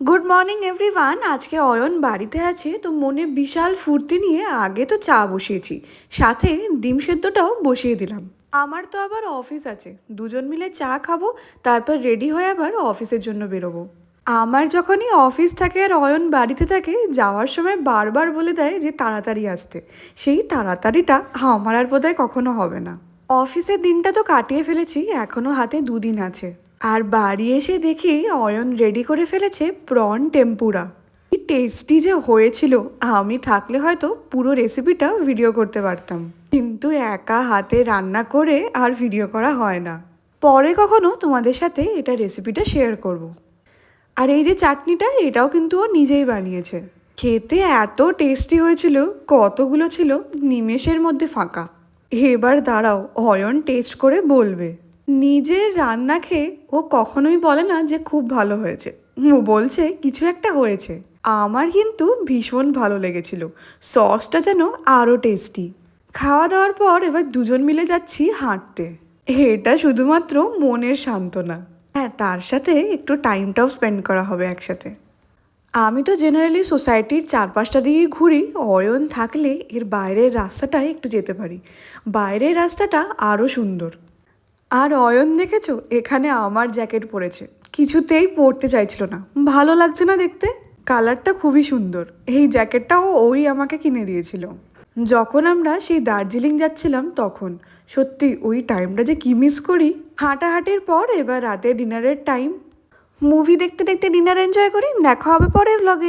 Good morning everyone. আজকে অয়ন বাড়িতে আছে, তো মনে বিশাল ফুর্তি নিয়ে আগে তো চা বসিয়েছি, সাথে ডিম সেদ্ধটাও বসিয়ে দিলাম। আমার তো আবার অফিস আছে, দুজন মিলে চা খাবো, তারপর রেডি হয়ে আবার অফিসের জন্য বেরোবো। আমার যখনই অফিস থাকে আর অয়ন বাড়িতে থাকে, যাওয়ার সময় বারবার বলে দেয় যে তাড়াতাড়ি আসতে। সেই তাড়াতাড়িটা আমার আর বোধহয় কখনো হবে না। অফিসের দিনটা তো কাটিয়ে ফেলেছি, এখনো হাতে দুদিন আছে। আর বাড়ি এসে দেখি অয়ন রেডি করে ফেলেছে প্রন টেম্পুরা। কি টেস্টি যে হয়েছিল, আমি থাকলে হয়তো পুরো রেসিপিটা ভিডিও করতে পারতাম, কিন্তু একা হাতে রান্না করে আর ভিডিও করা হয় না। পরে কখনো তোমাদের সাথে এটা রেসিপিটা শেয়ার করব। আর এই যে চাটনিটা, এটাও কিন্তু ও নিজেই বানিয়েছে। খেতে এত টেস্টি হয়েছিল, কতগুলো ছিল নিমেষের মধ্যে ফাঁকা। এবার দাঁড়াও, অয়ন টেস্ট করে বলবে। নিজের রান্না খেয়ে ও কখনোই বলে না যে খুব ভালো হয়েছে, ও বলছে কিছু একটা হয়েছে। আমার কিন্তু ভীষণ ভালো লেগেছিল, সসটা যেন আরও টেস্টি। খাওয়া দাওয়ার পর এবার দুজন মিলে যাচ্ছি হাঁটতে। এটা শুধুমাত্র মনের সান্ত্বনা, হ্যাঁ, তার সাথে একটু টাইমটাও স্পেন্ড করা হবে একসাথে। আমি তো জেনারেলি সোসাইটির চারপাশটা দিয়েই ঘুরি, অয়ন থাকলে এর বাইরের রাস্তাটায় একটু যেতে পারি। বাইরের রাস্তাটা আরও সুন্দর। আর অয়ন দেখেছো, এখানে আমার জ্যাকেট পরেছে, কিছুতেই পরতে চাইছিল না, ভালো লাগছে না দেখতে। কালারটা খুবই সুন্দর, এই জ্যাকেটটাও ওই আমাকে কিনে দিয়েছিল যখন আমরা সেই দার্জিলিং যাচ্ছিলাম তখন। সত্যি ওই টাইমটা যে কি মিস করি। হাঁটাহাঁটির পর এবার রাতে ডিনারের টাইম। মুভি দেখতে দেখতে ডিনার এনজয় করি। দেখা হবে পরের ব্লগে।